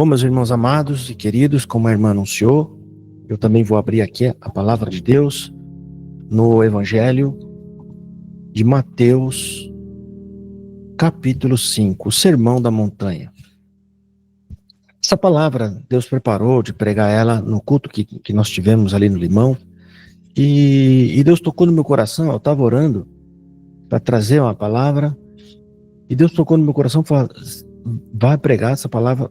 Bom, meus irmãos amados e queridos, como a irmã anunciou, eu também vou abrir aqui a palavra de Deus no Evangelho de Mateus, capítulo 5, o Sermão da Montanha. Essa palavra Deus preparou de pregar ela no culto que nós tivemos ali no Limão, e Deus tocou no meu coração. Eu estava orando para trazer uma palavra, e Deus tocou no meu coração e falou: vai pregar essa palavra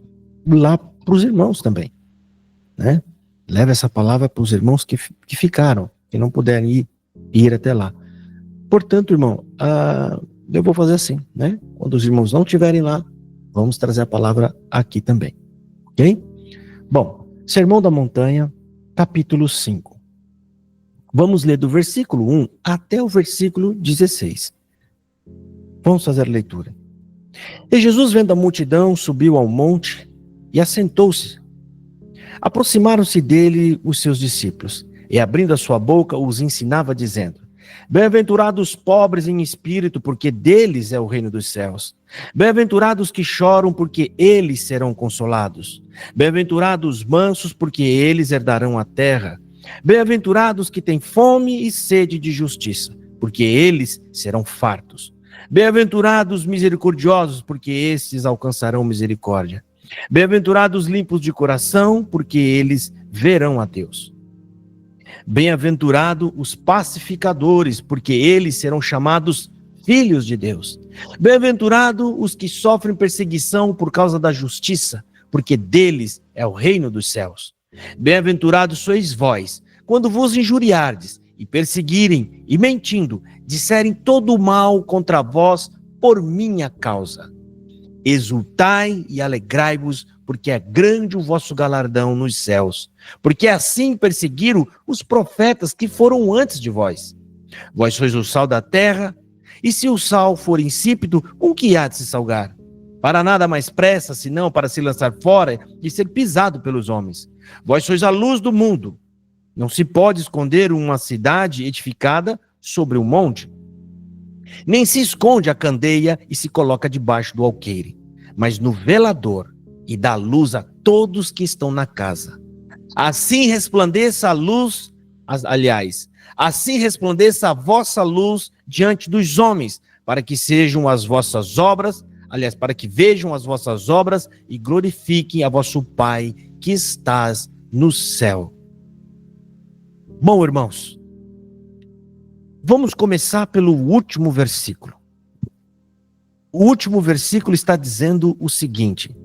lá para os irmãos também, né? Leva essa palavra para os irmãos que ficaram, que não puderam ir até lá. Portanto, irmão, eu vou fazer assim, né? Quando os irmãos não estiverem lá, vamos trazer a palavra aqui também, ok? Bom, Sermão da Montanha, capítulo 5. Vamos ler do versículo 1 até o versículo 16. Vamos fazer a leitura. E Jesus, vendo a multidão, subiu ao monte e assentou-se. Aproximaram-se dele os seus discípulos, e abrindo a sua boca, os ensinava, dizendo: Bem-aventurados os pobres em espírito, porque deles é o reino dos céus. Bem-aventurados que choram, porque eles serão consolados. Bem-aventurados os mansos, porque eles herdarão a terra. Bem-aventurados que têm fome e sede de justiça, porque eles serão fartos. Bem-aventurados os misericordiosos, porque esses alcançarão misericórdia. Bem-aventurados os limpos de coração, porque eles verão a Deus. Bem-aventurados os pacificadores, porque eles serão chamados filhos de Deus. Bem-aventurados os que sofrem perseguição por causa da justiça, porque deles é o reino dos céus. Bem-aventurados sois vós, quando vos injuriardes e perseguirem e mentindo, disserem todo o mal contra vós por minha causa. Exultai e alegrai-vos, porque é grande o vosso galardão nos céus. Porque assim perseguiram os profetas que foram antes de vós. Vós sois o sal da terra, e se o sal for insípido, com que há de se salgar? Para nada mais pressa, senão para se lançar fora e ser pisado pelos homens. Vós sois a luz do mundo. Não se pode esconder uma cidade edificada sobre um monte. Nem se esconde a candeia e se coloca debaixo do alqueire, mas no velador, e dá luz a todos que estão na casa. Assim resplandeça a luz, assim resplandeça a vossa luz diante dos homens, para que sejam as vossas obras, para que vejam as vossas obras e glorifiquem a vosso Pai que estás no céu. Bom, irmãos, vamos começar pelo último versículo. O último versículo está dizendo o seguinte: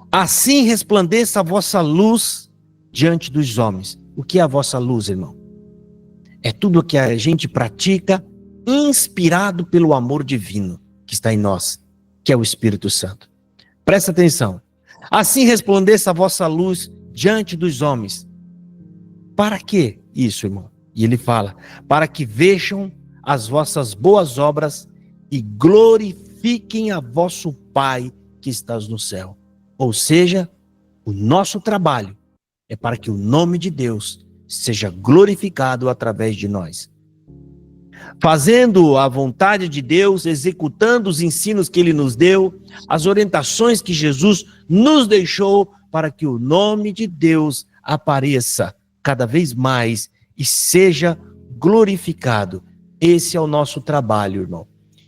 assim resplandeça a vossa luz diante dos homens. O que é a vossa luz, irmão? É tudo o que a gente pratica inspirado pelo amor divino que está em nós, que é o Espírito Santo. Presta atenção. Assim resplandeça a vossa luz diante dos homens. Para que isso, irmão? E ele fala: para que vejam as vossas boas obras e glorifiquem a vosso Pai que estás no céu. Ou seja, o nosso trabalho é para que o nome de Deus seja glorificado através de nós. Fazendo a vontade de Deus, executando os ensinos que Ele nos deu, as orientações que Jesus nos deixou, para que o nome de Deus apareça cada vez mais e seja glorificado. Esse é o nosso trabalho, irmão,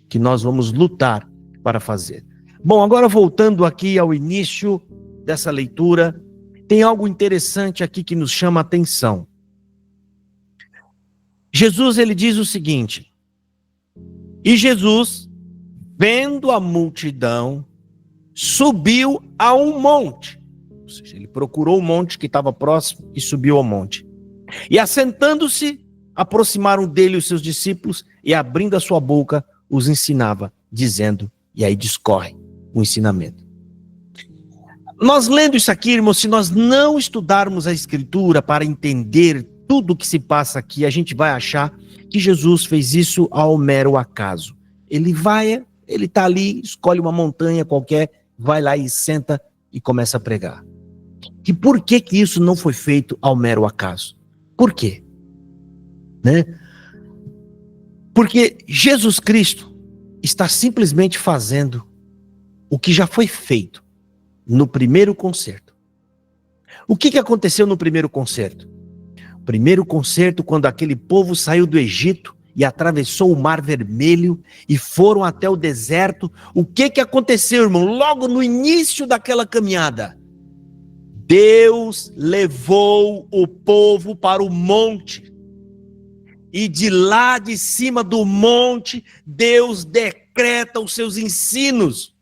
que nós vamos lutar para fazer. Bom, agora voltando aqui ao início dessa leitura, tem algo interessante aqui que nos chama a atenção. Jesus, ele diz o seguinte: e Jesus, vendo a multidão, subiu a um monte. Ou seja, ele procurou o monte que estava próximo e subiu ao monte. E assentando-se, aproximaram dele os seus discípulos e abrindo a sua boca, os ensinava, dizendo, e aí discorre o ensinamento. Nós lendo isso aqui, irmãos, se nós não estudarmos a Escritura para entender tudo o que se passa aqui, a gente vai achar que Jesus fez isso ao mero acaso. Ele está ali, escolhe uma montanha qualquer, vai lá e senta e começa a pregar. E por que isso não foi feito ao mero acaso? Por quê? Né? Porque Jesus Cristo está simplesmente fazendo o que já foi feito. no primeiro concerto. O que aconteceu no primeiro concerto? O primeiro concerto, quando aquele povo saiu do Egito e atravessou o Mar Vermelho e foram até o deserto, o que aconteceu, irmão? Logo no início daquela caminhada, Deus levou o povo para o monte. E de lá de cima do monte, Deus decreta os seus ensinos.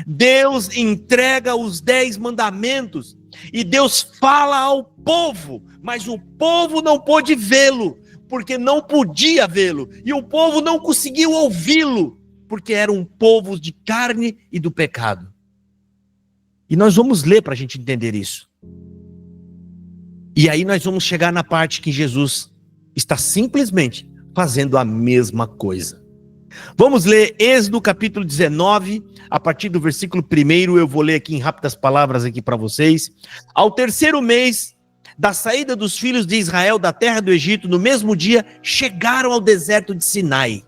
Deus entrega os 10 mandamentos. E Deus fala ao povo, mas o povo não pôde vê-lo, porque não podia vê-lo. E o povo não conseguiu ouvi-lo, porque era um povo de carne e do pecado. E nós vamos ler para a gente entender isso. E aí nós vamos chegar na parte que Jesus está simplesmente fazendo a mesma coisa. Vamos ler Êxodo capítulo 19, a partir do versículo 1, eu vou ler aqui em rápidas palavras aqui para vocês. Ao terceiro mês da saída dos filhos de Israel da terra do Egito, no mesmo dia, chegaram ao deserto de Sinai.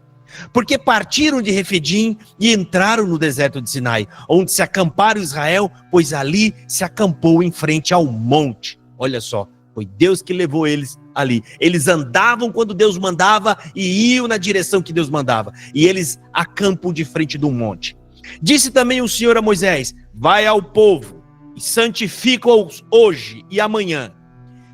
Porque partiram de Refidim e entraram no deserto de Sinai, onde se acamparam Israel, pois ali se acampou em frente ao monte. Olha só, foi Deus que levou eles ali. Eles andavam quando Deus mandava e iam na direção que Deus mandava. E eles acampam de frente do monte. Disse também o Senhor a Moisés: vai ao povo e santifica-os hoje e amanhã,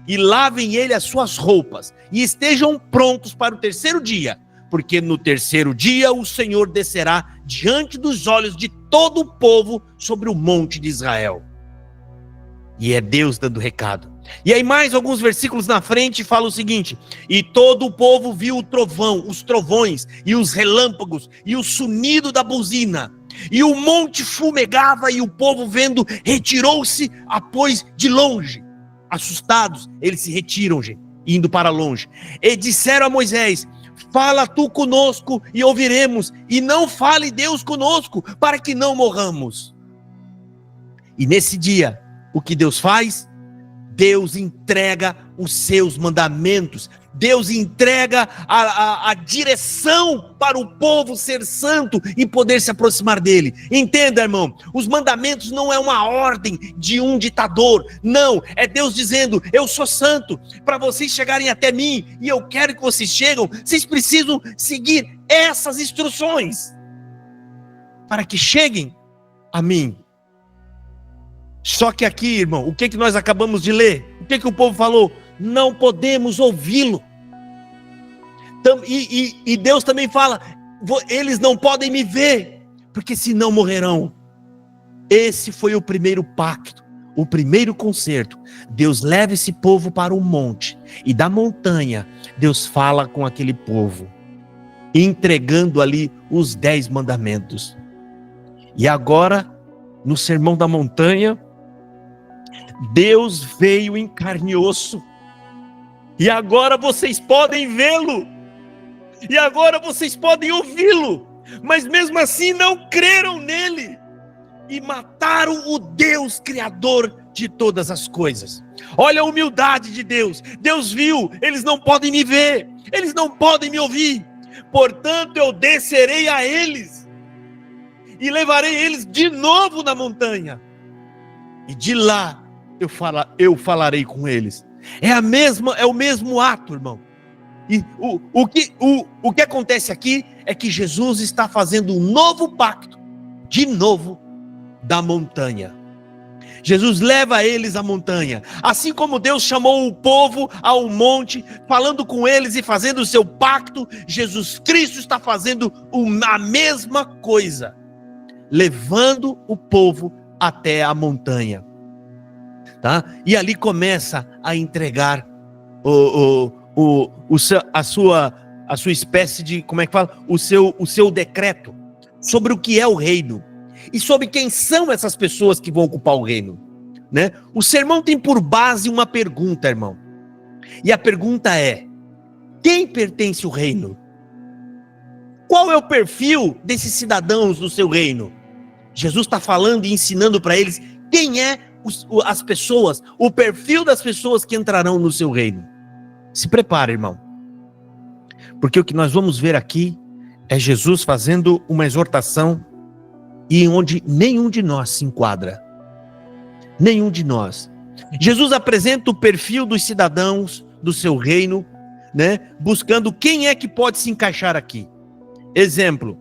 e lavem ele as suas roupas, e estejam prontos para o terceiro dia, porque no terceiro dia o Senhor descerá diante dos olhos de todo o povo sobre o monte de Israel. E é Deus dando recado. E aí mais alguns versículos na frente fala o seguinte: e todo o povo viu o trovão, os trovões, e os relâmpagos, e o sonido da buzina, e o monte fumegava, e o povo vendo, retirou-se após de longe. Assustados, eles se retiram, gente, indo para longe. E disseram a Moisés: fala tu conosco e ouviremos, e não fale Deus conosco, para que não morramos. E nesse dia, o que Deus faz? Deus entrega os seus mandamentos. Deus entrega a direção para o povo ser santo e poder se aproximar dele. Entenda, irmão, os mandamentos não é uma ordem de um ditador. Não, é Deus dizendo: eu sou santo. Para vocês chegarem até mim, e eu quero que vocês cheguem, vocês precisam seguir essas instruções para que cheguem a mim. Só que aqui, irmão, o que nós acabamos de ler? O que o povo falou? Não podemos ouvi-lo. E Deus também fala: eles não podem me ver, porque senão morrerão. Esse foi o primeiro pacto, o primeiro concerto. Deus leva esse povo para o monte, e da montanha Deus fala com aquele povo, entregando ali os 10 mandamentos. E agora, no Sermão da Montanha, Deus veio em carne e osso, e agora vocês podem vê-lo, e agora vocês podem ouvi-lo, mas mesmo assim não creram nele, e mataram o Deus Criador de todas as coisas. Olha a humildade de Deus. Deus viu: eles não podem me ver, eles não podem me ouvir, portanto eu descerei a eles, e levarei eles de novo na montanha, e de lá eu falarei com eles. É o mesmo ato, irmão. E o que acontece aqui é que Jesus está fazendo um novo pacto, de novo, da montanha. Jesus leva eles à montanha, assim como Deus chamou o povo ao monte, falando com eles e fazendo o seu pacto. Jesus Cristo está fazendo a mesma coisa, levando o povo até a montanha. Tá? E ali começa a entregar a sua espécie de, como é que fala? O seu decreto sobre o que é o reino e sobre quem são essas pessoas que vão ocupar o reino, né? O sermão tem por base uma pergunta, irmão, e a pergunta é: quem pertence ao reino? Qual é o perfil desses cidadãos do seu reino? Jesus está falando e ensinando para eles quem é as pessoas, o perfil das pessoas que entrarão no seu reino. Se prepare, irmão, porque o que nós vamos ver aqui é Jesus fazendo uma exortação e onde nenhum de nós se enquadra. Nenhum de nós. Jesus apresenta o perfil dos cidadãos do seu reino, né? Buscando quem é que pode se encaixar aqui. Exemplo,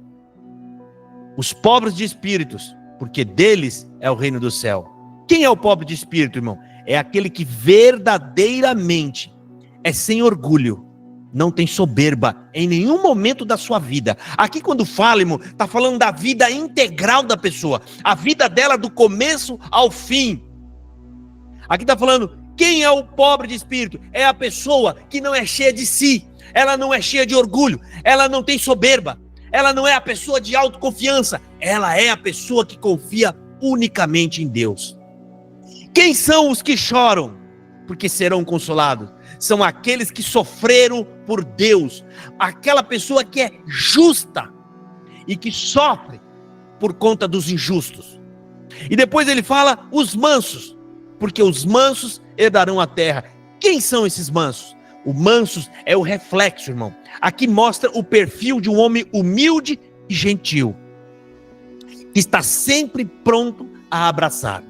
os pobres de espíritos, porque deles é o reino do céu. Quem é o pobre de espírito, irmão? É aquele que verdadeiramente é sem orgulho, não tem soberba em nenhum momento da sua vida. Aqui quando fala, irmão, está falando da vida integral da pessoa, a vida dela do começo ao fim. Aqui está falando, quem é o pobre de espírito? É a pessoa que não é cheia de si, ela não é cheia de orgulho, ela não tem soberba, ela não é a pessoa de autoconfiança, ela é a pessoa que confia unicamente em Deus. Quem são os que choram? Porque serão consolados. São aqueles que sofreram por Deus, aquela pessoa que é justa e que sofre por conta dos injustos. E depois ele fala os mansos, porque os mansos herdarão a terra. Quem são esses mansos? O mansos é o reflexo, irmão. Aqui mostra o perfil de um homem humilde e gentil, que está sempre pronto a abraçar.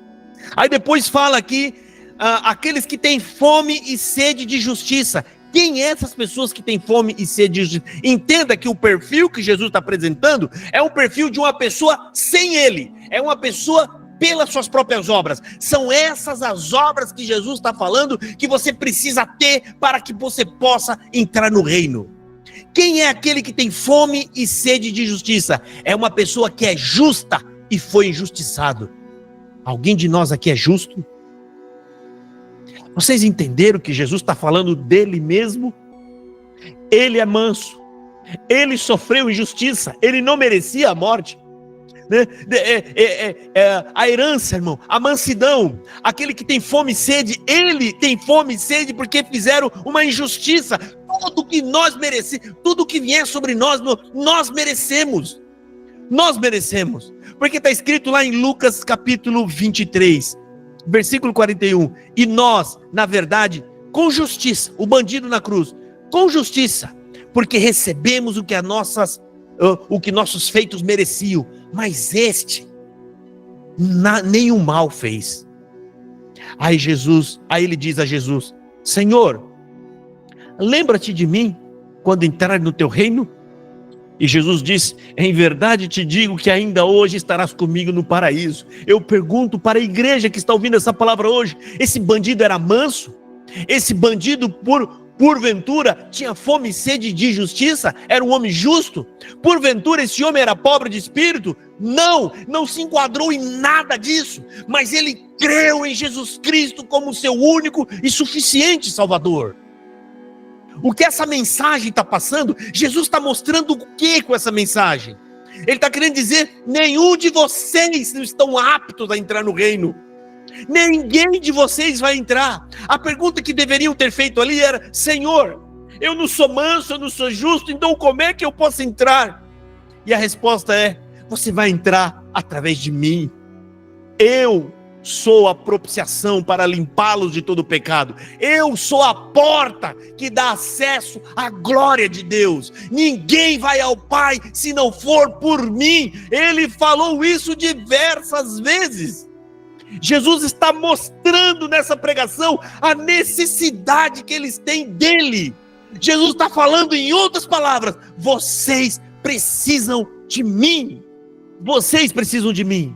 Aí depois fala aqui, aqueles que têm fome e sede de justiça. Quem é essas pessoas que têm fome e sede de justiça? Entenda que o perfil que Jesus está apresentando é um perfil de uma pessoa sem ele, é uma pessoa pelas suas próprias obras. São essas as obras que Jesus está falando que você precisa ter para que você possa entrar no reino. Quem é aquele que tem fome e sede de justiça? É uma pessoa que é justa e foi injustiçado. Alguém de nós aqui é justo? Vocês entenderam que Jesus está falando dele mesmo? Ele é manso, ele sofreu injustiça, ele não merecia a morte, né? A herança, irmão, a mansidão, aquele que tem fome e sede, ele tem fome e sede porque fizeram uma injustiça. Tudo que nós merecemos, tudo que vier sobre nós, nós merecemos. Nós merecemos, porque está escrito lá em Lucas capítulo 23, versículo 41, e nós, na verdade, com justiça, o bandido na cruz, com justiça, porque recebemos o que nossos feitos mereciam, mas este nenhum mal fez. Aí ele diz a Jesus, Senhor, lembra-te de mim quando entrar no teu reino? E Jesus disse, em verdade te digo que ainda hoje estarás comigo no paraíso. Eu pergunto para a igreja que está ouvindo essa palavra hoje, esse bandido era manso? Esse bandido porventura tinha fome e sede de justiça? Era um homem justo? Porventura esse homem era pobre de espírito? Não se enquadrou em nada disso, mas ele creu em Jesus Cristo como seu único e suficiente Salvador. O que essa mensagem está passando, Jesus está mostrando o que com essa mensagem? Ele está querendo dizer, nenhum de vocês estão aptos a entrar no reino. Ninguém de vocês vai entrar. A pergunta que deveriam ter feito ali era, Senhor, eu não sou manso, eu não sou justo, então como é que eu posso entrar? E a resposta é, você vai entrar através de mim. Eu sou a propiciação para limpá-los de todo pecado. Eu sou a porta que dá acesso à glória de Deus. Ninguém vai ao Pai se não for por mim. Ele falou isso diversas vezes. Jesus está mostrando nessa pregação a necessidade que eles têm dele. Jesus está falando em outras palavras, vocês precisam de mim. Vocês precisam de mim.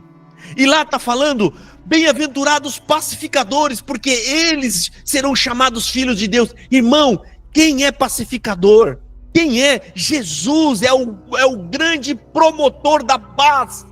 E lá está falando, bem-aventurados pacificadores, porque eles serão chamados filhos de Deus. Irmão, quem é pacificador? Quem é? Jesus é o grande promotor da paz.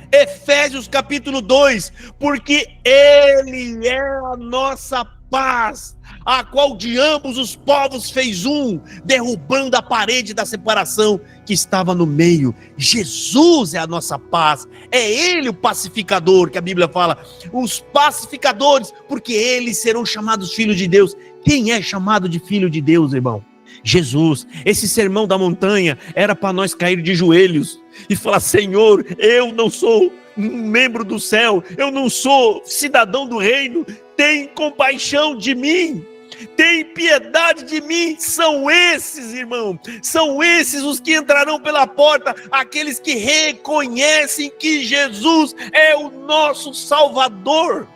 Efésios capítulo 2, porque Ele é a nossa paz, a qual de ambos os povos fez um, derrubando a parede da separação que estava no meio. Jesus é a nossa paz, é Ele o pacificador, que a Bíblia fala, os pacificadores, porque eles serão chamados filhos de Deus. Quem é chamado de filho de Deus, irmão? Jesus. Esse sermão da montanha era para nós cair de joelhos e falar, Senhor, eu não sou membro do céu, eu não sou cidadão do reino, tem compaixão de mim, tem piedade de mim. São esses, irmão, são esses os que entrarão pela porta, aqueles que reconhecem que Jesus é o nosso Salvador.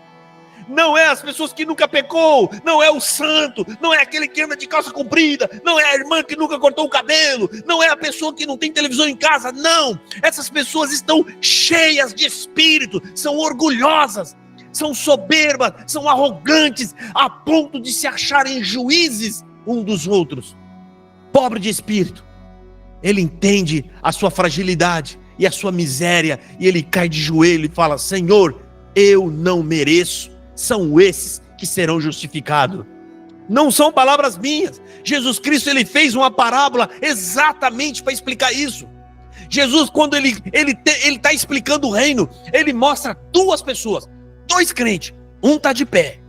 não é as pessoas que nunca pecou, não é o santo, não é aquele que anda de calça comprida, não é a irmã que nunca cortou o cabelo, não é a pessoa que não tem televisão em casa, não. Essas pessoas estão cheias de espírito, são orgulhosas, são soberbas, são arrogantes, a ponto de se acharem juízes um dos outros. Pobre de espírito, ele entende a sua fragilidade e a sua miséria, e ele cai de joelho e fala: Senhor, eu não mereço. São esses que serão justificados. Não são palavras minhas. Jesus Cristo, ele fez uma parábola exatamente para explicar isso. Jesus, quando ele está explicando o reino, ele mostra duas pessoas, dois crentes. Um está de pé,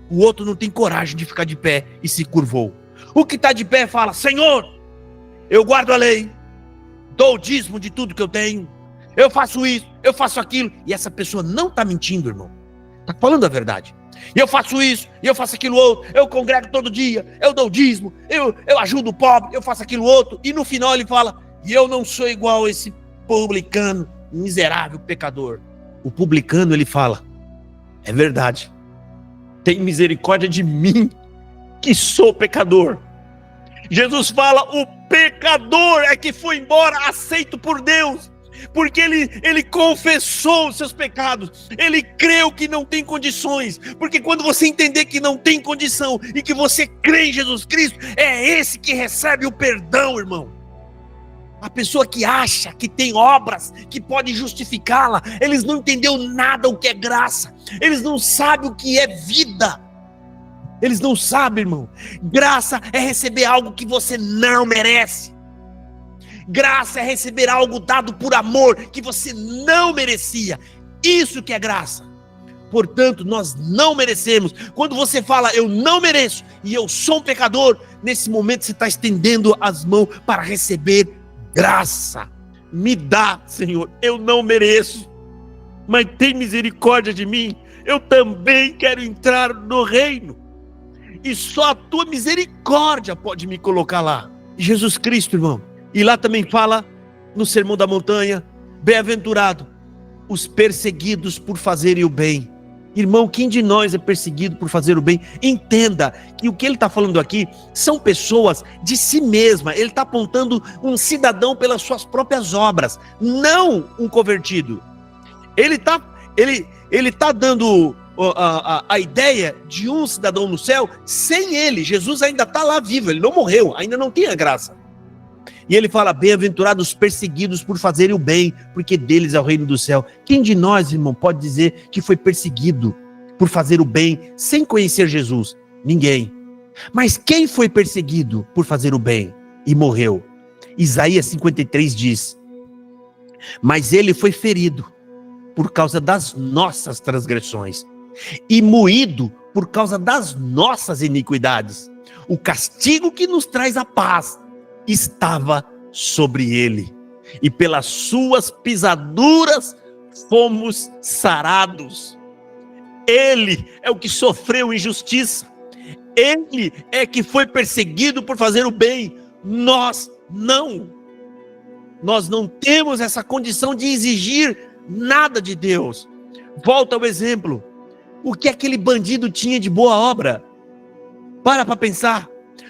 o outro não tem coragem de ficar de pé e se curvou. O que está de pé fala: Senhor, eu guardo a lei, dou o dízimo de tudo que eu tenho, eu faço isso, eu faço aquilo. E essa pessoa não está mentindo, irmão, está falando a verdade. E eu faço isso, e eu faço aquilo outro, eu congrego todo dia, eu dou o dízimo, eu ajudo o pobre, eu faço aquilo outro. E no final ele fala: e eu não sou igual a esse publicano, miserável pecador. O publicano, ele fala: é verdade, tem misericórdia de mim, que sou pecador. Jesus fala: o pecador é que foi embora aceito por Deus, porque ele confessou os seus pecados, ele creu que não tem condições. Porque quando você entender que não tem condição e que você crê em Jesus Cristo, é esse que recebe o perdão, irmão. A pessoa que acha que tem obras que pode justificá-la, eles não entenderam nada o que é graça, eles não sabem o que é vida. Eles não sabem, irmão. Graça é receber algo que você não merece. Graça é receber algo dado por amor que você não merecia. Isso que é graça. Portanto, nós não merecemos. Quando você fala eu não mereço e eu sou um pecador, nesse momento você está estendendo as mãos para receber graça. Me dá, Senhor, eu não mereço, mas tem misericórdia de mim. Eu também quero entrar no reino. E só a tua misericórdia pode me colocar lá. Jesus Cristo, irmão. E lá também fala no Sermão da Montanha: bem-aventurado os perseguidos por fazerem o bem. Irmão, quem de nós é perseguido por fazer o bem? Entenda que o que ele está falando aqui são pessoas de si mesma. Ele está apontando um cidadão pelas suas próprias obras, não um convertido. Ele está dando a ideia de um cidadão no céu sem ele. Jesus ainda está lá vivo, ele não morreu, ainda não tem a graça. E ele fala: bem-aventurados os perseguidos por fazerem o bem, porque deles é o reino do céu. Quem de nós, irmão, pode dizer que foi perseguido por fazer o bem sem conhecer Jesus? Ninguém. Mas quem foi perseguido por fazer o bem e morreu? Isaías 53 diz: mas ele foi ferido por causa das nossas transgressões e moído por causa das nossas iniquidades. O castigo que nos traz a paz estava sobre ele, e pelas suas pisaduras fomos sarados. Ele é o que sofreu injustiça, ele é que foi perseguido por fazer o bem. Nós não temos essa condição de exigir nada de Deus. Volta ao exemplo: o que aquele bandido tinha de boa obra? Para pensar.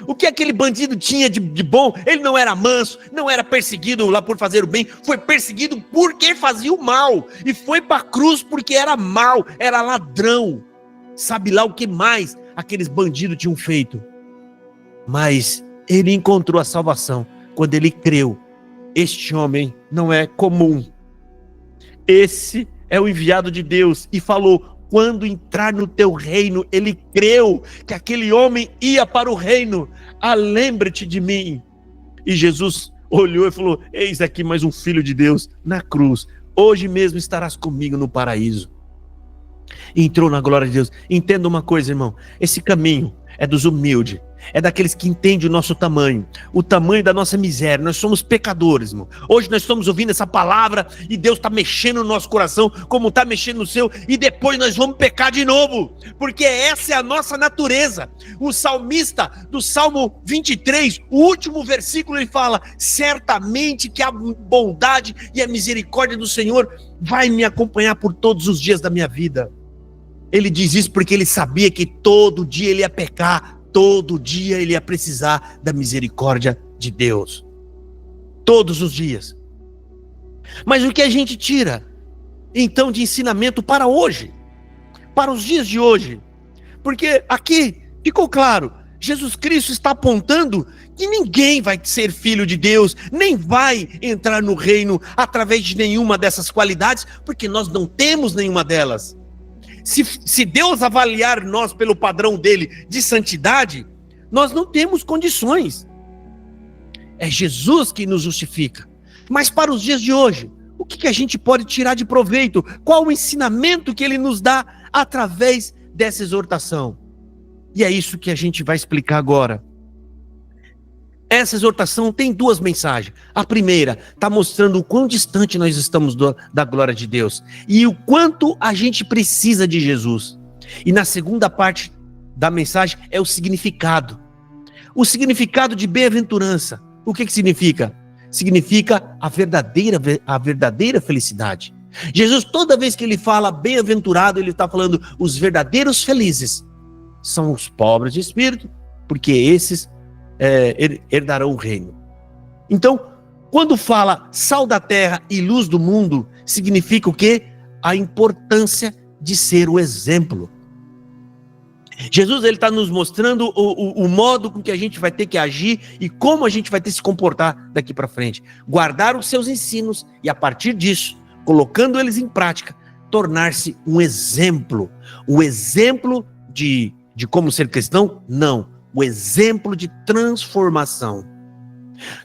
O que aquele bandido tinha de bom? Ele não era manso, não era perseguido lá por fazer o bem, foi perseguido porque fazia o mal, e foi para a cruz porque era mau, era ladrão. Sabe lá o que mais aqueles bandidos tinham feito? Mas ele encontrou a salvação quando ele creu. Este homem não é comum. Esse é o enviado de Deus, e falou: quando entrar no teu reino. Ele creu que aquele homem ia para o reino. Lembra-te de mim. E Jesus olhou e falou: eis aqui mais um filho de Deus na cruz. Hoje mesmo estarás comigo no paraíso. Entrou na glória de Deus. Entenda uma coisa, irmão: esse caminho é dos humildes, é daqueles que entendem o nosso tamanho, o tamanho da nossa miséria. Nós somos pecadores, irmão. Hoje nós estamos ouvindo essa palavra e Deus está mexendo no nosso coração, como está mexendo no seu, e depois nós vamos pecar de novo, porque essa é a nossa natureza. O salmista do Salmo 23, o último versículo, ele fala: certamente que a bondade e a misericórdia do Senhor vai me acompanhar por todos os dias da minha vida. Ele diz isso porque ele sabia que todo dia ele ia pecar, todo dia ele ia precisar da misericórdia de Deus. Todos os dias. Mas o que a gente tira, então, de ensinamento para hoje? Para os dias de hoje? Porque aqui ficou claro, Jesus Cristo está apontando que ninguém vai ser filho de Deus, nem vai entrar no reino através de nenhuma dessas qualidades, porque nós não temos nenhuma delas. Se Deus avaliar nós pelo padrão dele de santidade, nós não temos condições. É Jesus que nos justifica. Mas para os dias de hoje, o que a gente pode tirar de proveito? Qual o ensinamento que ele nos dá através dessa exortação? E é isso que a gente vai explicar agora. Essa exortação tem duas mensagens. A primeira está mostrando o quão distante nós estamos da glória de Deus e o quanto a gente precisa de Jesus. E na segunda parte da mensagem é o significado. O significado de bem-aventurança. O que significa? Significa a verdadeira felicidade. Jesus, toda vez que ele fala bem-aventurado, ele está falando os verdadeiros felizes são os pobres de espírito, porque esses herdarão o reino. Então, quando fala sal da terra e luz do mundo, significa o quê? A importância de ser o exemplo. Jesus ele está nos mostrando o modo com que a gente vai ter que agir e como a gente vai ter que se comportar daqui para frente. Guardar os seus ensinos e a partir disso, colocando eles em prática, tornar-se um exemplo. O exemplo de como ser cristão? Não. O exemplo de transformação.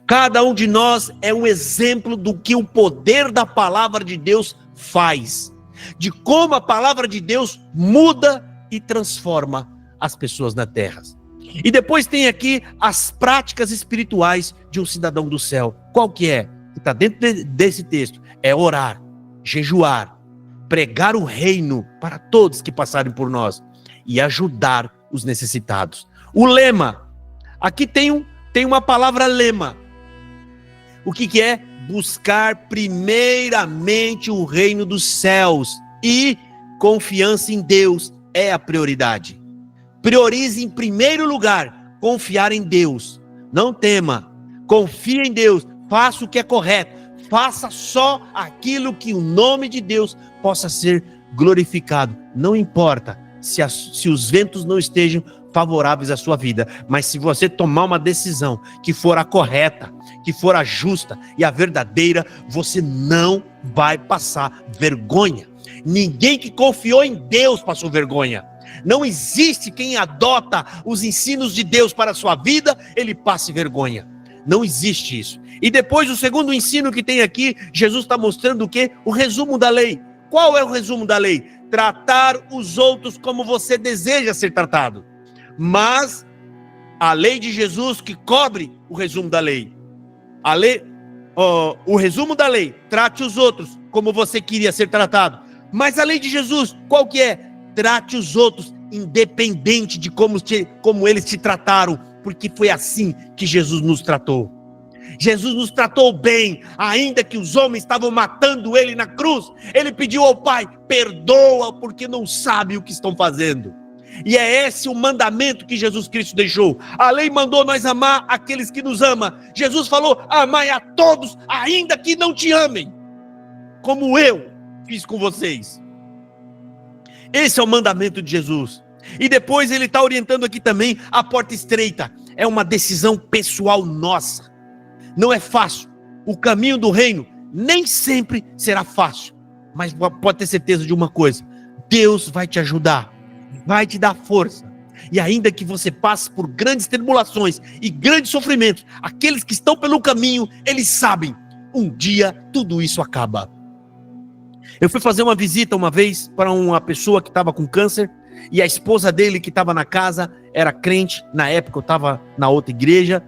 Cada um de nós é um exemplo do que o poder da palavra de Deus faz. De como a palavra de Deus muda e transforma as pessoas na terra. E depois tem aqui as práticas espirituais de um cidadão do céu. Qual que é? Que está dentro desse texto. É orar, jejuar, pregar o reino para todos que passarem por nós e ajudar os necessitados. O lema, aqui tem uma palavra lema. O que é? Buscar primeiramente o reino dos céus e confiança em Deus é a prioridade. Priorize em primeiro lugar, confiar em Deus. Não tema, confie em Deus, faça o que é correto, faça só aquilo que o nome de Deus possa ser glorificado. Não importa se os ventos não estejam favoráveis à sua vida, mas se você tomar uma decisão que for a correta, que for a justa e a verdadeira, você não vai passar vergonha. Ninguém que confiou em Deus passou vergonha. Não existe quem adota os ensinos de Deus para a sua vida, ele passe vergonha. Não existe isso. E depois o segundo ensino que tem aqui, Jesus está mostrando o quê? O resumo da lei. Qual é o resumo da lei? Tratar os outros como você deseja ser tratado. Mas a lei de Jesus que cobre o resumo da lei. O resumo da lei, trate os outros como você queria ser tratado. Mas a lei de Jesus, qual que é? Trate os outros independente de como eles te trataram, porque foi assim que Jesus nos tratou. Jesus nos tratou bem, ainda que os homens estavam matando ele na cruz. Ele pediu ao Pai, perdoa porque não sabem o que estão fazendo. E é esse o mandamento que Jesus Cristo deixou. A lei mandou nós amar aqueles que nos amam. Jesus falou, amai a todos, ainda que não te amem, como eu fiz com vocês. Esse é o mandamento de Jesus. E depois ele está orientando aqui também a porta estreita. É uma decisão pessoal nossa. Não é fácil. O caminho do reino nem sempre será fácil. Mas pode ter certeza de uma coisa. Deus vai te ajudar. Vai te dar força. E ainda que você passe por grandes tribulações e grandes sofrimentos, aqueles que estão pelo caminho, eles sabem, um dia tudo isso acaba. Eu fui fazer uma visita uma vez para uma pessoa que estava com câncer, e a esposa dele que estava na casa era crente. Na época eu estava na outra igreja,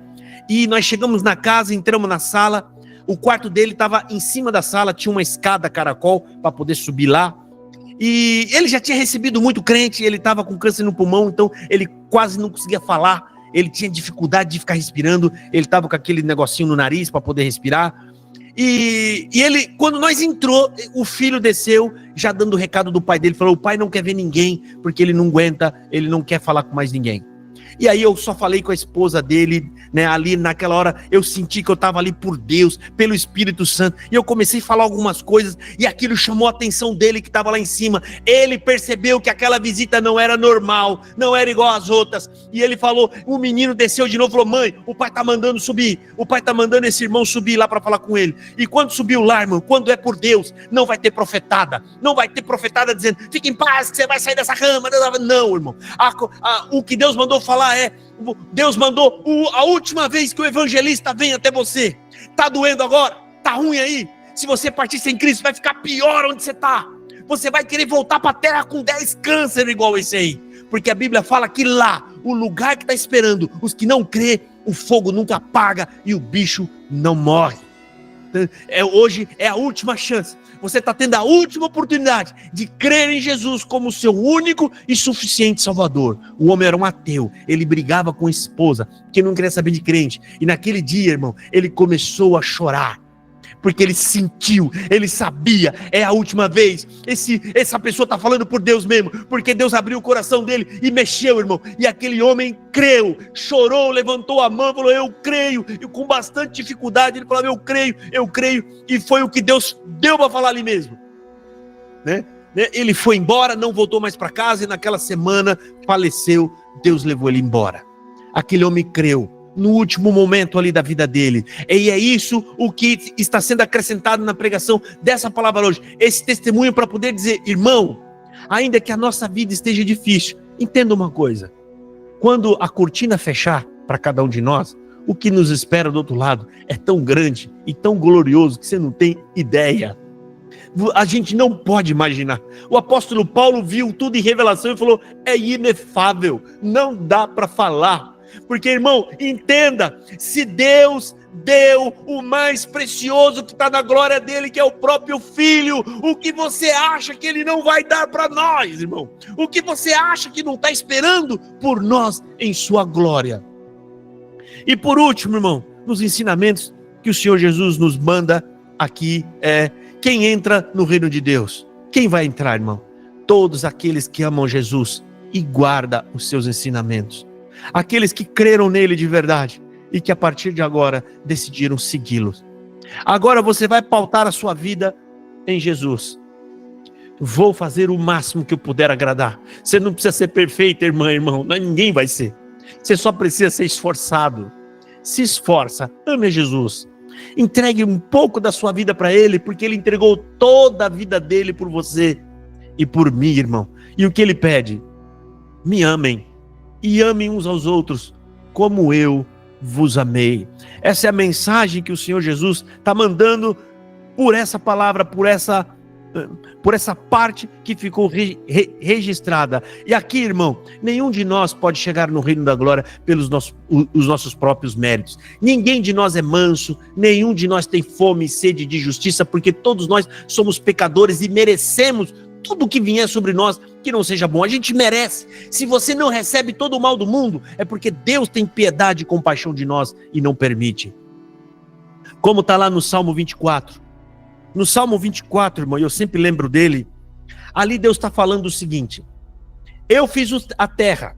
e nós chegamos na casa, entramos na sala. O quarto dele estava em cima da sala, tinha uma escada caracol para poder subir lá. E ele já tinha recebido muito crente, ele estava com câncer no pulmão, então ele quase não conseguia falar, ele tinha dificuldade de ficar respirando, ele estava com aquele negocinho no nariz para poder respirar. E ele, quando nós entrou, o filho desceu, já dando o recado do pai dele, falou, o pai não quer ver ninguém, porque ele não aguenta, ele não quer falar com mais ninguém. E aí eu só falei com a esposa dele, né, ali naquela hora eu senti que eu estava ali por Deus, pelo Espírito Santo, e eu comecei a falar algumas coisas, e aquilo chamou a atenção dele que estava lá em cima. Ele percebeu que aquela visita não era normal, não era igual às outras, e ele falou, o menino desceu de novo, falou, mãe, o pai está mandando subir, o pai está mandando esse irmão subir lá para falar com ele. E quando subiu lá, irmão, quando é por Deus, não vai ter profetada, não vai ter profetada dizendo, fique em paz que você vai sair dessa cama. Não, irmão, o que Deus mandou falar Deus mandou a última vez que o evangelista vem até você. Tá doendo agora? Tá ruim aí? Se você partir sem Cristo, vai ficar pior onde você tá. Você vai querer voltar para a terra com 10 cânceres igual esse aí. Porque a Bíblia fala que lá, o lugar que está esperando os que não crê, o fogo nunca apaga e o bicho não morre. Hoje é a última chance. Você está tendo a última oportunidade de crer em Jesus como seu único e suficiente Salvador. O homem era um ateu, ele brigava com a esposa, que não queria saber de crente. E naquele dia, irmão, ele começou a chorar. Porque ele sentiu, ele sabia, é a última vez. Essa pessoa está falando por Deus mesmo, porque Deus abriu o coração dele e mexeu, irmão. E aquele homem creu, chorou, levantou a mão, falou, eu creio. E com bastante dificuldade ele falou, eu creio. E foi o que Deus deu para falar ali mesmo, né? Ele foi embora, não voltou mais para casa e naquela semana faleceu. Deus levou ele embora. Aquele homem creu no último momento ali da vida dele. E é isso o que está sendo acrescentado na pregação dessa palavra hoje. Esse testemunho para poder dizer, irmão, ainda que a nossa vida esteja difícil, entenda uma coisa. Quando a cortina fechar para cada um de nós, o que nos espera do outro lado é tão grande e tão glorioso que você não tem ideia. A gente não pode imaginar. O apóstolo Paulo viu tudo em revelação e falou, é inefável, não dá para falar. Porque, irmão, entenda, se Deus deu o mais precioso que está na glória dele, que é o próprio Filho, o que você acha que ele não vai dar para nós, irmão? O que você acha que não está esperando por nós em sua glória? E por último, irmão, nos ensinamentos que o Senhor Jesus nos manda aqui, quem entra no reino de Deus? Quem vai entrar, irmão? Todos aqueles que amam Jesus e guardam os seus ensinamentos. Aqueles que creram nele de verdade e que a partir de agora decidiram segui-lo. Agora você vai pautar a sua vida em Jesus. Vou fazer o máximo que eu puder agradar. Você não precisa ser perfeito, irmão. Ninguém vai ser. Você só precisa ser esforçado. Se esforça, ame Jesus. Entregue um pouco da sua vida para ele, porque ele entregou toda a vida dele por você e por mim, irmão. E o que ele pede? Me amem. E amem uns aos outros, como eu vos amei. Essa é a mensagem que o Senhor Jesus está mandando por essa palavra, por essa parte que ficou registrada. E aqui, irmão, nenhum de nós pode chegar no reino da glória pelos os nossos próprios méritos. Ninguém de nós é manso, nenhum de nós tem fome e sede de justiça, porque todos nós somos pecadores e merecemos tudo que vier sobre nós que não seja bom. A gente merece. Se você não recebe todo o mal do mundo, é porque Deus tem piedade e compaixão de nós e não permite. Como está lá no Salmo 24. No Salmo 24, irmão, eu sempre lembro dele. Ali Deus está falando o seguinte: eu fiz a terra,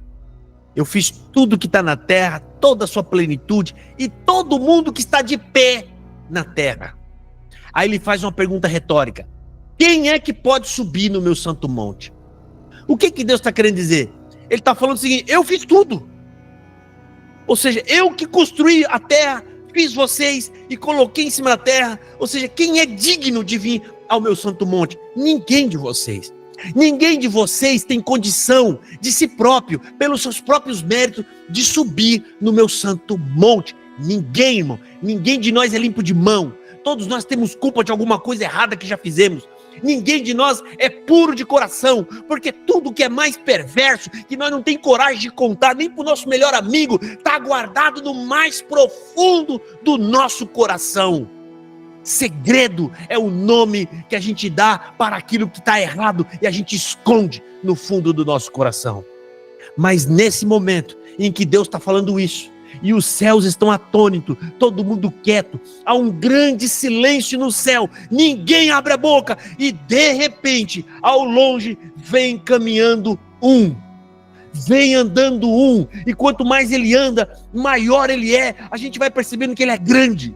eu fiz tudo que está na terra, toda a sua plenitude e todo mundo que está de pé na terra. Aí ele faz uma pergunta retórica: quem é que pode subir no meu santo monte? O que Deus está querendo dizer? Ele está falando o seguinte: eu fiz tudo. Ou seja, eu que construí a terra, fiz vocês e coloquei em cima da terra. Ou seja, quem é digno de vir ao meu santo monte? Ninguém de vocês. Ninguém de vocês tem condição de si próprio, pelos seus próprios méritos, de subir no meu santo monte. Ninguém, irmão. Ninguém de nós é limpo de mão. Todos nós temos culpa de alguma coisa errada que já fizemos. Ninguém de nós é puro de coração, porque tudo que é mais perverso, que nós não temos coragem de contar nem para o nosso melhor amigo, está guardado no mais profundo do nosso coração. Segredo é o nome que a gente dá para aquilo que está errado e a gente esconde no fundo do nosso coração. Mas nesse momento em que Deus está falando isso, e os céus estão atônitos, todo mundo quieto, há um grande silêncio no céu, ninguém abre a boca, e de repente, ao longe, vem caminhando um, vem andando um, e quanto mais ele anda, maior ele é, a gente vai percebendo que ele é grande.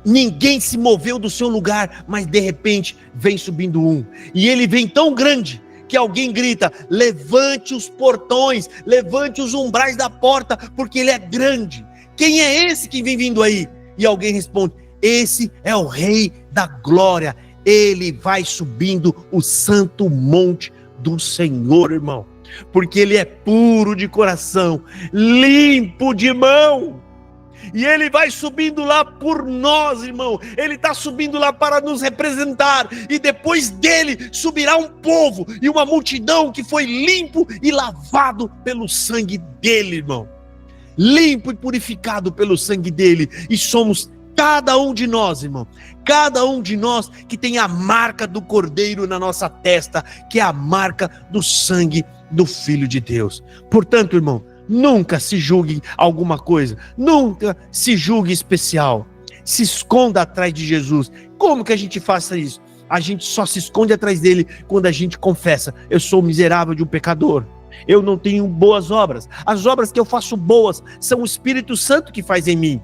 Ninguém se moveu do seu lugar, mas de repente vem subindo um, e ele vem tão grande, que alguém grita: levante os portões, levante os umbrais da porta, porque ele é grande. Quem é esse que vem vindo aí? E alguém responde: esse é o Rei da Glória, ele vai subindo o santo monte do Senhor, irmão, porque ele é puro de coração, limpo de mão. E ele vai subindo lá por nós, irmão. Ele está subindo lá para nos representar. E depois dele subirá um povo e uma multidão que foi limpo e lavado pelo sangue dele, irmão. Limpo e purificado pelo sangue dele. E somos cada um de nós, irmão. Cada um de nós que tem a marca do Cordeiro na nossa testa, que é a marca do sangue do Filho de Deus. Portanto, irmão, nunca se julgue alguma coisa, nunca se julgue especial, se esconda atrás de Jesus. Como que a gente faça isso? A gente só se esconde atrás dele quando a gente confessa: eu sou miserável de um pecador, eu não tenho boas obras, as obras que eu faço boas são o Espírito Santo que faz em mim.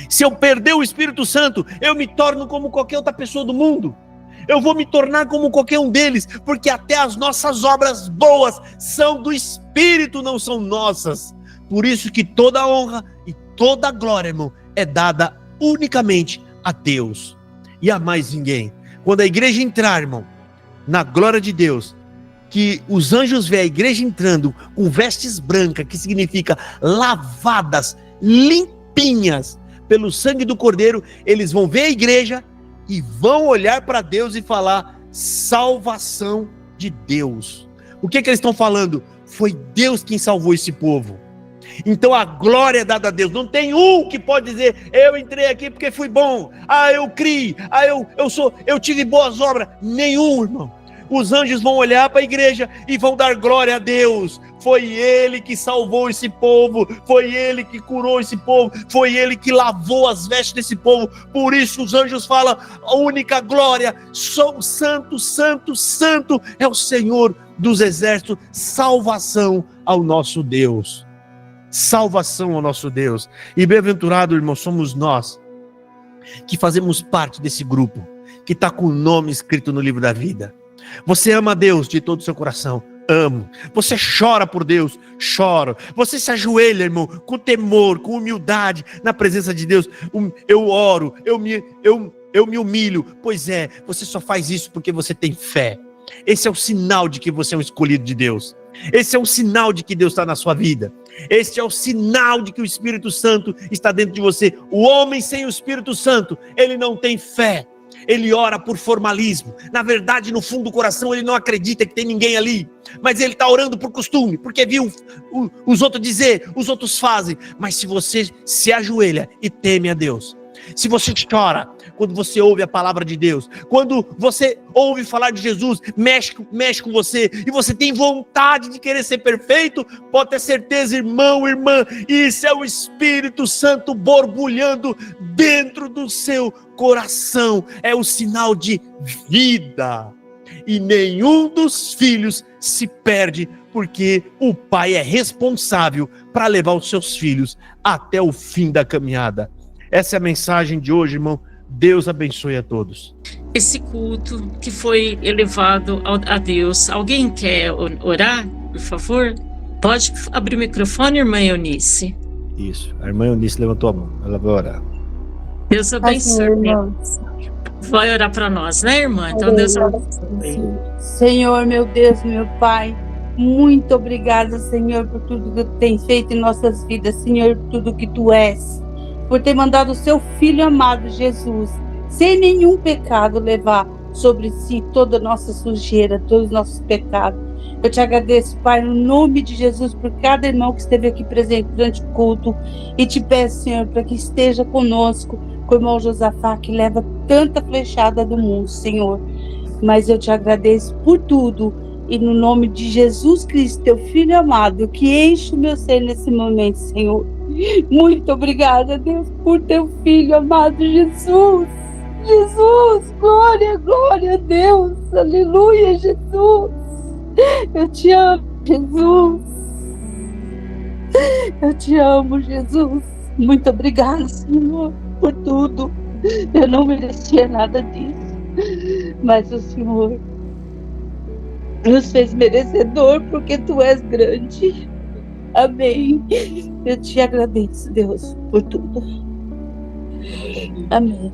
Se eu perder o Espírito Santo, eu me torno como qualquer outra pessoa do mundo. Eu vou me tornar como qualquer um deles, porque até as nossas obras boas são do Espírito, não são nossas. Por isso que toda a honra e toda a glória, irmão, é dada unicamente a Deus e a mais ninguém. Quando a igreja entrar, irmão, na glória de Deus, que os anjos veem a igreja entrando com vestes brancas, que significa lavadas, limpinhas pelo sangue do Cordeiro, eles vão ver a igreja e vão olhar para Deus e falar: salvação de Deus. O que eles estão falando? Foi Deus quem salvou esse povo. Então a glória é dada a Deus. Não tem um que pode dizer: eu entrei aqui porque fui bom, eu criei, eu tive boas obras. Nenhum, irmão. Os anjos vão olhar para a igreja e vão dar glória a Deus. Foi ele que salvou esse povo, foi ele que curou esse povo, foi ele que lavou as vestes desse povo. Por isso os anjos falam: a única glória, santo, santo, santo é o Senhor dos exércitos. Salvação ao nosso Deus, salvação ao nosso Deus. E bem-aventurado, irmão, somos nós que fazemos parte desse grupo, que está com o nome escrito no livro da vida. Você ama Deus de todo o seu coração? Amo. Você chora por Deus? Choro. Você se ajoelha, irmão, com temor, com humildade, na presença de Deus? Eu oro, eu me humilho. Pois é, você só faz isso porque você tem fé. Esse é o sinal de que você é um escolhido de Deus. Esse é o sinal de que Deus está na sua vida. Esse é o sinal de que o Espírito Santo está dentro de você. O homem sem o Espírito Santo, ele não tem fé. Ele ora por formalismo. Na verdade, no fundo do coração, ele não acredita que tem ninguém ali. Mas ele está orando por costume, porque viu os outros dizer, os outros fazem. Mas se você se ajoelha e teme a Deus, se você chora quando você ouve a palavra de Deus, quando você ouve falar de Jesus, mexe com você, e você tem vontade de querer ser perfeito, pode ter certeza, irmão, irmã, isso é o Espírito Santo borbulhando dentro do seu coração. É o sinal de vida. E nenhum dos filhos se perde, porque o pai é responsável para levar os seus filhos até o fim da caminhada. Essa é a mensagem de hoje, irmão. Deus abençoe a todos. Esse culto que foi elevado a Deus, alguém quer orar, por favor? Pode abrir o microfone, irmã Eunice. Isso, a irmã Eunice levantou a mão, ela vai orar. Deus abençoe. Vai orar para nós, né, irmã? Então Deus abençoe. Senhor, meu Deus, meu Pai, muito obrigada, Senhor, por tudo que Tu tem feito em nossas vidas, Senhor, por tudo que Tu és, por ter mandado o Seu Filho amado, Jesus, sem nenhum pecado, levar sobre si toda a nossa sujeira, todos os nossos pecados. Eu Te agradeço, Pai, no nome de Jesus, por cada irmão que esteve aqui presente durante o culto, e Te peço, Senhor, para que esteja conosco, com o irmão Josafá, que leva tanta flechada do mundo, Senhor. Mas eu Te agradeço por tudo, E no nome de Jesus Cristo, teu Filho amado, que enche o meu ser nesse momento, Senhor. Muito obrigada, Deus, por teu Filho amado, Jesus. Jesus, glória, glória a Deus. Aleluia, Jesus. Eu te amo, Jesus. Eu te amo, Jesus. Muito obrigada, Senhor, por tudo. Eu não merecia nada disso, mas o Senhor nos fez merecedor, porque tu és grande. Amém. Eu te agradeço, Deus, por tudo. Amém.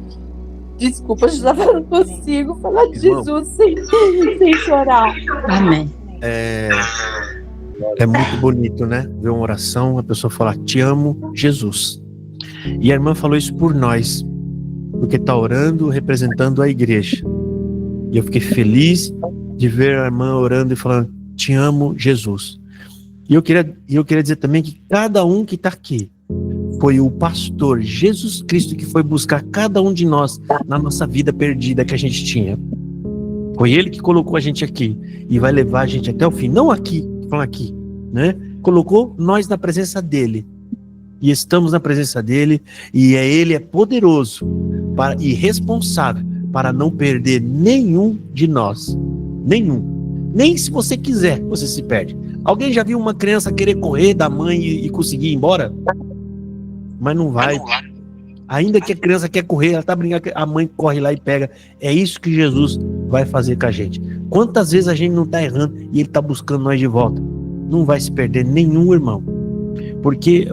Desculpa, eu não consigo falar de Jesus sem chorar. Amém. É muito bonito, né? Ver uma oração, a pessoa falar, te amo, Jesus. E a irmã falou isso por nós, porque está orando, representando a igreja. E eu fiquei feliz de ver a irmã orando e falando, te amo, Jesus. E eu queria dizer também que cada um que está aqui foi o pastor Jesus Cristo que foi buscar cada um de nós na nossa vida perdida que a gente tinha. Foi ele que colocou a gente aqui e vai levar a gente até o fim. Não aqui, falando aqui, né? Colocou nós na presença dele. E estamos na presença dele, e ele é poderoso e responsável para não perder nenhum de nós. Nenhum. Nem se você quiser, você se perde. Alguém já viu uma criança querer correr da mãe e conseguir ir embora? Mas não vai. Ainda que a criança quer correr, ela tá brincando, a mãe corre lá e pega. É isso que Jesus vai fazer com a gente. Quantas vezes a gente não tá errando e ele tá buscando nós de volta? Não vai se perder nenhum irmão. Porque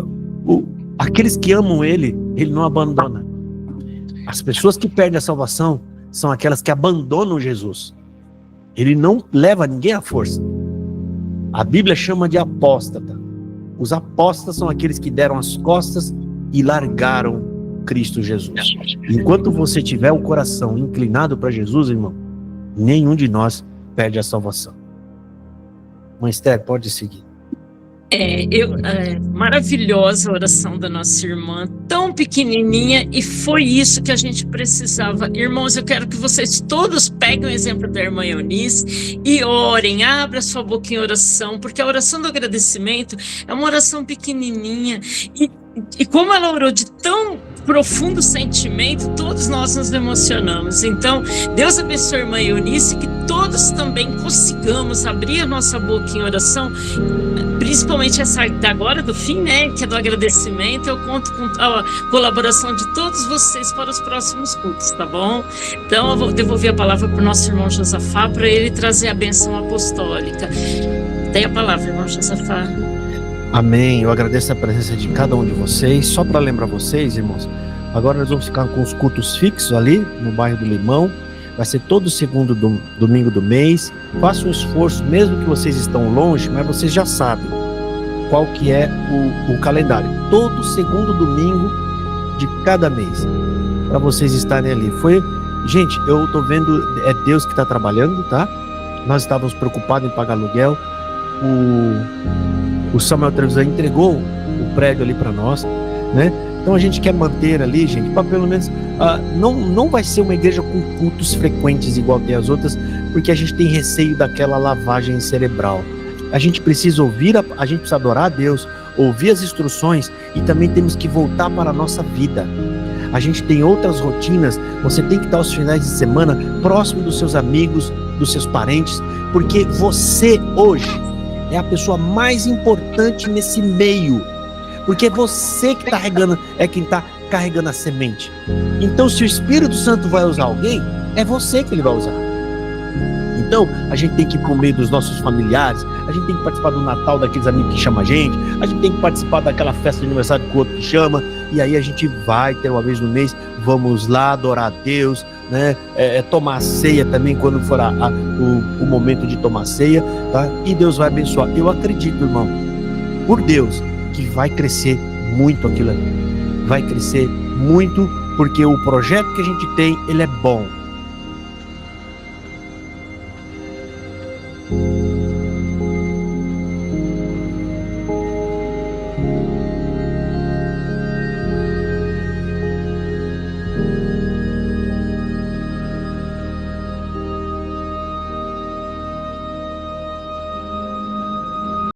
aqueles que amam ele não abandona. As pessoas que perdem a salvação são aquelas que abandonam Jesus. Ele não leva ninguém à força. A Bíblia chama de apóstata. Os apóstatas são aqueles que deram as costas e largaram Cristo Jesus. Enquanto você tiver o coração inclinado para Jesus, irmão, nenhum de nós perde a salvação. Mãe Esther, pode seguir. Maravilhosa a oração da nossa irmã, tão pequenininha, e foi isso que a gente precisava. Irmãos, eu quero que vocês todos peguem o exemplo da irmã Eunice e orem, abra sua boca em oração, porque a oração do agradecimento é uma oração pequenininha, e como ela orou de tão profundo sentimento, todos nós nos emocionamos. Então, Deus abençoe a irmã Eunice, que todos também consigamos abrir a nossa boca em oração, principalmente essa agora do fim, né, que é do agradecimento. Eu conto com a colaboração de todos vocês para os próximos cultos, tá bom? Então, eu vou devolver a palavra para o nosso irmão Josafá, para ele trazer a bênção apostólica. Tem a palavra, irmão Josafá. Amém. Eu agradeço a presença de cada um de vocês. Só para lembrar vocês, irmãos, agora nós vamos ficar com os cultos fixos ali no bairro do Limão. Vai ser todo segundo domingo do mês. Faça um esforço, mesmo que vocês estão longe, mas vocês já sabem qual que é o calendário. Todo segundo domingo de cada mês, para vocês estarem ali. Gente, eu tô vendo, é Deus que está trabalhando, tá? Nós estávamos preocupados em pagar aluguel. O Samuel Trevisan entregou o prédio ali para nós, né? Então a gente quer manter ali, gente, para pelo menos não vai ser uma igreja com cultos frequentes igual tem as outras, porque a gente tem receio daquela lavagem cerebral. A gente precisa ouvir, a gente precisa adorar a Deus, ouvir as instruções, e também temos que voltar para a nossa vida. A gente tem outras rotinas. Você tem que estar aos finais de semana próximo dos seus amigos, dos seus parentes, porque você hoje é a pessoa mais importante nesse meio, porque você que está regando, é quem está carregando a semente. Então, se o Espírito Santo vai usar alguém, é você que ele vai usar. Então, a gente tem que ir para o meio dos nossos familiares, a gente tem que participar do Natal daqueles amigos que chamam a gente tem que participar daquela festa de aniversário que o outro que chama, e aí a gente vai ter uma vez no mês, vamos lá adorar a Deus, né? Tomar a ceia também quando for o momento de tomar a ceia, tá? E Deus vai abençoar. Eu acredito, irmão, por Deus, que vai crescer muito aquilo ali. Vai crescer muito, porque o projeto que a gente tem, ele é bom.